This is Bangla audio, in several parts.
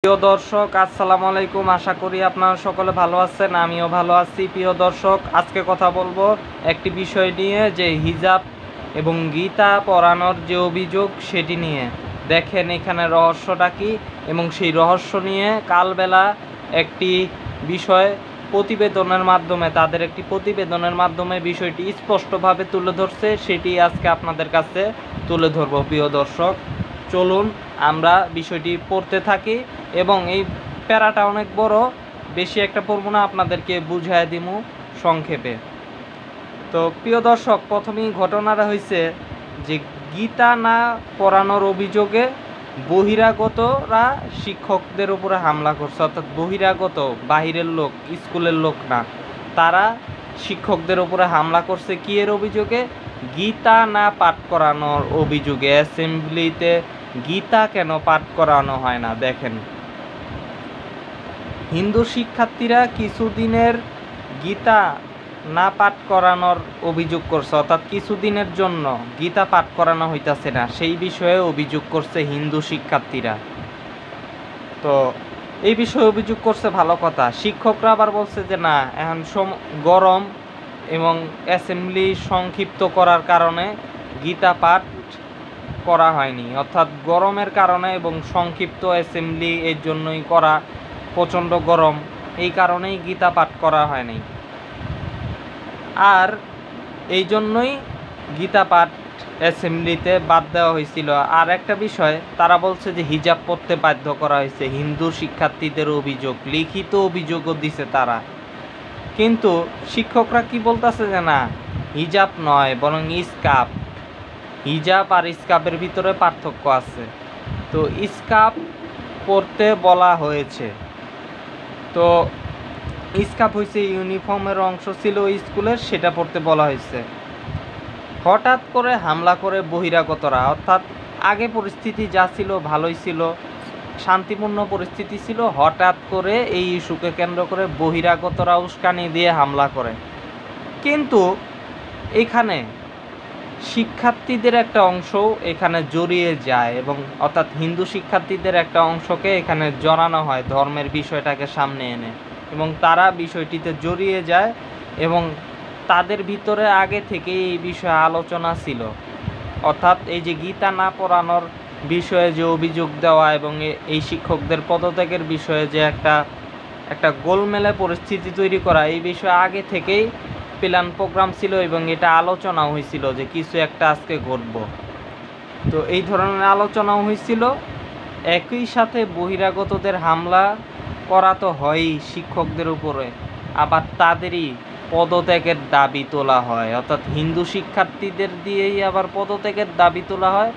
প্রিয় দর্শক, আসসালামু আলাইকুম। আশা করি আপনারা সকলে ভালো আছেন, আমিও ভালো আছি। প্রিয় দর্শক, আজকে কথা বলবো একটি বিষয় নিয়ে, যে হিজাব এবং গীতা পড়ানোর যে অভিযোগ সেটি নিয়ে। দেখেন এখানে রহস্যটা কি, এবং সেই রহস্য নিয়ে কালবেলা একটি বিষয় প্রতিবেদনের মাধ্যমে, তাদের একটি প্রতিবেদনের মাধ্যমে বিষয়টি স্পষ্টভাবে তুলে ধরছে, সেটি আজকে আপনাদের কাছে তুলে ধরবো। প্রিয় দর্শক, চলুন আমরা বিষয়টি পড়তে থাকি, এবং এই প্যারাটা অনেক বড়, বেশি একটা পড়বো না, আপনাদেরকে বুঝাই দিমু সংক্ষেপে। তো প্রিয় দর্শক, প্রথমেই ঘটনাটা হয়েছে যে গীতা না পড়ানোর অভিযোগে বহিরাগতরা শিক্ষকদের উপরে হামলা করছে। অর্থাৎ বহিরাগত, বাহিরের লোক, স্কুলের লোক না, তারা শিক্ষকদের উপরে হামলা করছে। কি এর অভিযোগে? গীতা না পাঠ করানোর অভিযোগে। অ্যাসেম্বলিতে গীতা কেন পাঠ করানো হয় না? দেখেন, হিন্দু শিক্ষার্থীরা কিছুদিনের গীতা না পাঠ করানোর অভিযোগ করছে। অর্থাৎ কিছুদিনের জন্য গীতা পাঠ করানো হইতাছে না, সেই বিষয়ে অভিযোগ করছে হিন্দু শিক্ষার্থীরা। তো এই বিষয়ে অভিযোগ করছে, ভালো কথা। শিক্ষকরা আবার বলছে যে না, এখন গরম এবং অ্যাসেম্বলি সংক্ষিপ্ত করার কারণে গীতা পাঠ করা হয়নি। অর্থাৎ গরমের কারণে এবং সংক্ষিপ্ত অ্যাসেম্বলি এর জন্যই করা, প্রচণ্ড গরম, এই কারণেই গীতা পাঠ করা হয়নি। আর এই জন্যই গীতা পাঠ অ্যাসেম্বলিতে বাদ দেওয়া হয়েছিল। আর একটা বিষয়, তারা বলছে যে হিজাব পরতে বাধ্য করা হয়েছে। হিন্দু শিক্ষার্থীদের অভিযোগ, লিখিত অভিযোগও দিছে তারা। কিন্তু শিক্ষকরা কি বলতেছে যে না, হিজাব নয়, বরং স্কার্ফ। হিজাব আর স্কার্ফের ভিতরে পার্থক্য আছে। তো স্কার্ফ পরতে বলা হয়েছে। তো স্কার্ফ হয়েছে ইউনিফর্মের অংশ ছিল স্কুলের, সেটা পড়তে বলা হয়েছে। হঠাৎ করে হামলা করে বহিরাগতরা, অর্থাৎ আগে পরিস্থিতি যা ছিল ভালোই ছিল, শান্তিপূর্ণ পরিস্থিতি ছিল। হঠাৎ করে এই ইস্যুকে কেন্দ্র করে বহিরাগতরা উস্কানি দিয়ে হামলা করে। কিন্তু এখানে শিক্ষার্থীদের একটা অংশও এখানে জড়িয়ে যায়, এবং অর্থাৎ হিন্দু শিক্ষার্থীদের একটা অংশকে এখানে জড়ানো হয় ধর্মের বিষয়টাকে সামনে এনে, এবং তারা বিষয়টিতে জড়িয়ে যায়। এবং তাদের ভিতরে আগে থেকে এই বিষয়ে আলোচনা ছিল। অর্থাৎ এই যে গীতা না পড়ানোর বিষয়ে যে অভিযোগ দেওয়া, এবং এই শিক্ষকদের পদত্যাগের বিষয়ে যে একটা গোলমেলে পরিস্থিতি তৈরি করা, এই বিষয়ে আগে থেকেই প্ল্যান প্রোগ্রাম ছিল, এবং এটা আলোচনাও হয়েছিল যে কিছু একটা আজকে ঘটব। তো এই ধরনের আলোচনাও হয়েছিল। একই সাথে বহিরাগতদের হামলা করা তো হয়ই শিক্ষকদের উপরে, আবার তাদেরই পদত্যাগের দাবি তোলা হয়। অর্থাৎ হিন্দু শিক্ষার্থীদের দিয়েই আবার পদত্যাগের দাবি তোলা হয়,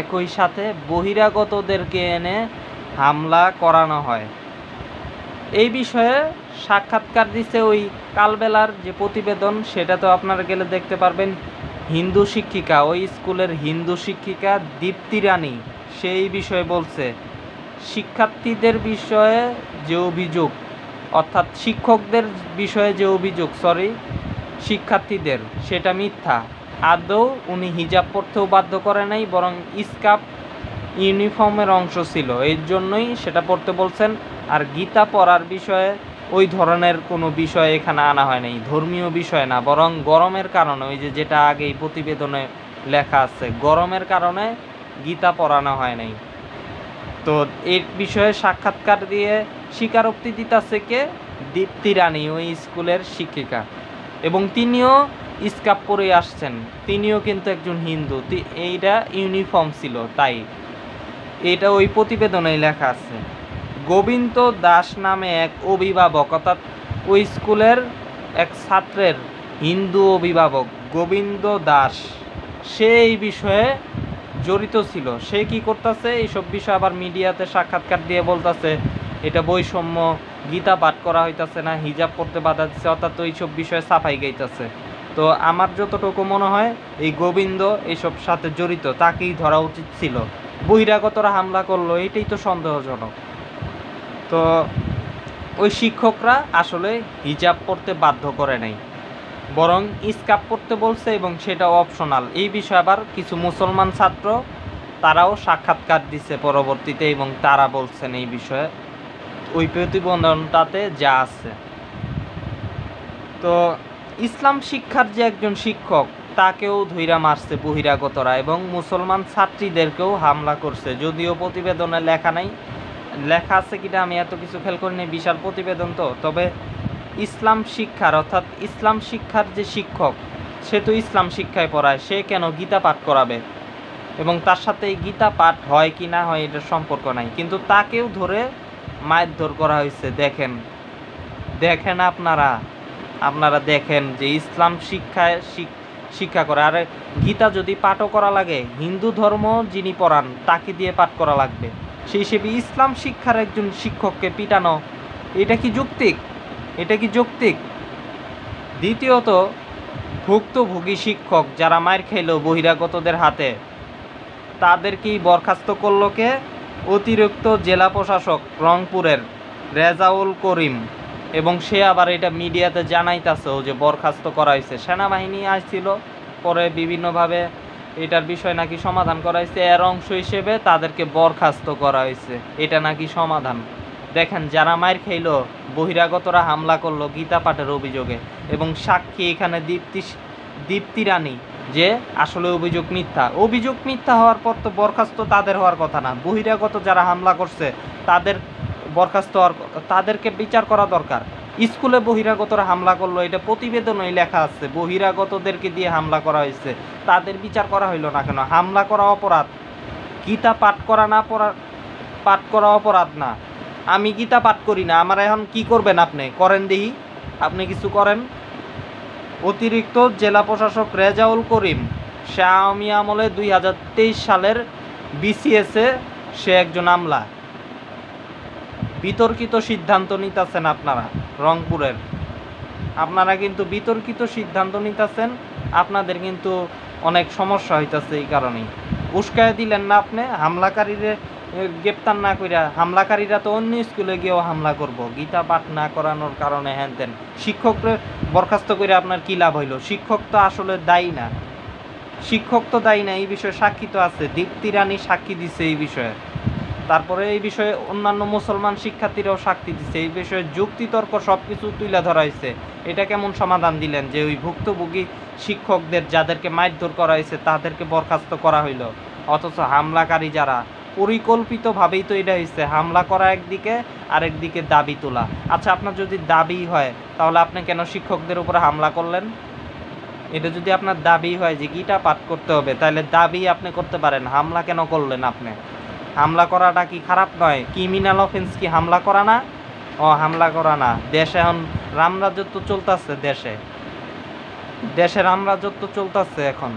একই সাথে বহিরাগতদেরকে এনে হামলা করানো হয়। এই বিষয়ে সাক্ষাৎকার দিচ্ছে ওই কালবেলার যে প্রতিবেদন, সেটা তো আপনারা গেলে দেখতে পারবেন। হিন্দু শিক্ষিকা, ওই স্কুলের হিন্দু শিক্ষিকা দীপ্তি রানী, সেই বিষয়ে বলছে শিক্ষার্থীদের বিষয়ে যে অভিযোগ, অর্থাৎ শিক্ষকদের বিষয়ে যে অভিযোগ, শিক্ষার্থীদের, সেটা মিথ্যা। আদৌ উনি হিজাব পরতেও বাধ্য করে নাই, বরং স্কার্ফ ইউনিফর্মের অংশ ছিল, এর জন্যই সেটা পড়তে বলছেন। আর গীতা পড়ার বিষয়ে ওই ধরনের কোনো বিষয় এখানে আনা হয় নাই, ধর্মীয় বিষয় না, বরং গরমের কারণে, ওই যেটা আগে এই প্রতিবেদনে লেখা আছে, গরমের কারণে গীতা পড়ানো হয় নাই। তো এই বিষয়ে সাক্ষাৎকার দিয়ে স্বীকারোক্তি দিতেছে কে? দীপ্তি রানী, ওই স্কুলের শিক্ষিকা, এবং তিনিও স্কার্ফ পরে আসছেন। তিনিও কিন্তু একজন হিন্দু, এইটা ইউনিফর্ম ছিল, তাই এটা ওই প্রতিবেদনেই লেখা আছে। গোবিন্দ দাস নামে এক অভিভাবক, অর্থাৎ ওই স্কুলের এক ছাত্রের হিন্দু অভিভাবক গোবিন্দ দাস, সে এই বিষয়ে জড়িত ছিল। সে কি করতেছে, এইসব বিষয় আবার মিডিয়াতে সাক্ষাৎকার দিয়ে বলতেছে এটা বৈষম্য, গীতা পাঠ করা হইতাছে না, হিজাব পড়তে বাধা দিচ্ছে, অর্থাৎ এইসব বিষয়ে সাফাই গাইতেছে। তো আমার যতটুকু মনে হয় এই গোবিন্দ এইসব সাথে জড়িত, তাকেই ধরা উচিত ছিল। বহিরাগতরা হামলা করলো, এটাই তো সন্দেহজনক। তো ওই শিক্ষকরা আসলে হিজাব পড়তে বাধ্য করে নাই, বরং স্কার্ফ পড়তে বলছে, এবং সেটা অপশনাল। এই বিষয়ে আবার কিছু মুসলমান ছাত্র তারাও সাক্ষাৎকার দিচ্ছে পরবর্তীতে, এবং তারা বলছেন এই বিষয়ে ওই প্রতিবেদনটাতে যা আছে। তো ইসলাম শিক্ষার যে একজন শিক্ষক তাকেও ধইরা মারছে বহিরাগতরা এবং মুসলমান ছাত্রীদেরকেও হামলা করছে। যদিও প্রতিবেদনে লেখা নাই, লেখা আছে কিনা আমি এত কিছু খেয়াল করিনি, বিশাল প্রতিবেদন তো। তবে ইসলাম শিক্ষার অর্থাৎ ইসলাম শিক্ষার যে শিক্ষক সে তো ইসলাম শিক্ষায় পড়ায়, সে কেন গীতা পাঠ করাবে? এবং তার সাথে এই গীতা পাঠ হয় কি না হয় এটার সম্পর্ক নাই, কিন্তু তাকেও ধরে মারধর করা হয়েছে। দেখেন দেখেন আপনারা দেখেন যে ইসলাম শিক্ষা করে। আর গীতা যদি পাঠও করা লাগে, হিন্দু ধর্ম যিনি পড়ান তাকে দিয়ে পাঠ করা লাগবে। সেই হিসেবে ইসলাম শিক্ষার একজন শিক্ষককে পিটানো, এটা কি যৌক্তিক? এটা কি যৌক্তিক? দ্বিতীয়ত, ভুক্তভোগী শিক্ষক যারা মার খাইল বহিরাগতদের হাতে, তাদেরকেই বরখাস্ত করলো কে? অতিরিক্ত জেলা প্রশাসক রংপুরের রেজাউল করিম। এবং সে আবার এটা মিডিয়াতে জানাইতেছেও যে বরখাস্ত করা হয়েছে। সেনাবাহিনী আসছিল, পরে বিভিন্নভাবে এটার বিষয় নাকি সমাধান করা হয়েছে, এর অংশ হিসেবে তাদেরকে বরখাস্ত করা হয়েছে, এটা নাকি সমাধান। দেখেন যারা মার খাইল, বহিরাগতরা হামলা করলো গীতা পাঠের অভিযোগে, এবং সাক্ষী এখানে দীপ্তি রানী, যে আসলে অভিযোগ মিথ্যা হওয়ার পর তো বরখাস্ত তাদের হওয়ার কথা না। বহিরাগত যারা হামলা করছে তাদের বরখাস্ত হওয়ার, তাদেরকে বিচার করা দরকার। স্কুলে বহিরাগতরা হামলা করলো, এটা প্রতিবেদনেই লেখা আছে, বহিরাগতদেরকে দিয়ে হামলা করা হয়েছে, তাদের বিচার করা হইল না কেন? হামলা করা অপরাধ, গীতা পাঠ করা অপরাধ না। আমি গীতা পাঠ করি না, আমার এখন কি করবেন? আপনি করেন দেখি, আপনি কিছু করেন। অতিরিক্ত জেলা প্রশাসক রেজাউল করিম, সে আওয়ামী আমলে 2023 সালের বিসিএসে সে একজন আমলা। বিতর্কিত সিদ্ধান্ত নিতেছেন আপনারা রংপুরের, আপনারা কিন্তু বিতর্কিত সিদ্ধান্ত নিতেছেন, আপনাদের কিন্তু অনেক সমস্যা হইতেছে। এই কারণেই উস্কায় দিলেন না আপনি, হামলাকারীরে গ্রেপ্তার না কইরা। হামলাকারীরা তো অন্য স্কুলে গিয়েও হামলা করব, গীতা পাঠ না করানোর কারণে হ্যান তেন। শিক্ষকরে বরখাস্ত করে আপনার কী লাভ হইল? শিক্ষক তো আসলে দায়ী না, এই বিষয়ে সাক্ষী তো আছে, দীপ্তি রানী সাক্ষী দিছে এই বিষয়ে। তারপরে এই বিষয়ে অন্যান্য মুসলমান শিক্ষার্থীরাও সাক্ষী দিচ্ছে, এই বিষয়ে যুক্তিতর্ক সব কিছু তুলে ধরা হয়েছে। এটা কেমন সমাধান দিলেন যে ওই ভুক্তভোগী শিক্ষকদের যাদেরকে মারধর করা হয়েছে তাদেরকে বরখাস্ত করা হইল, অথচ হামলাকারী যারা পরিকল্পিতভাবেই তো এটা হয়েছে, হামলা করা একদিকে, আরেকদিকে দাবি তোলা। আচ্ছা, আপনার যদি দাবি হয় তাহলে আপনি কেন শিক্ষকদের উপরে হামলা করলেন? এটা যদি আপনার দাবি হয় যে গীতা পাঠ করতে হবে, তাহলে দাবি আপনি করতে পারেন, হামলা কেন করলেন আপনি? হামলা করাটা কি খারাপ নয়? ক্রিমিনাল অফেন্স কি হামলা করা না? হামলা করা না। দেশে এখন রামরাজত্ব চলতেছে, দেশে রামরাজত্ব চলতেছে এখন।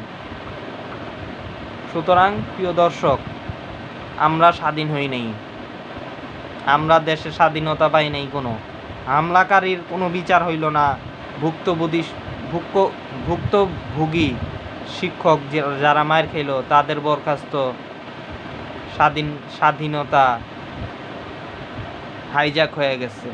সুতরাং প্রিয় দর্শক, আমরা স্বাধীন হই নাই, আমরা দেশে স্বাধীনতা পাই নাই। কোনো হামলাকারীর কোনো বিচার হইল না। ভুক্তভোগী শিক্ষক যারা মার খেলো তাদের বরখাস্ত, স্বাধীনতা হাইজ্যাক হয়ে গেছে।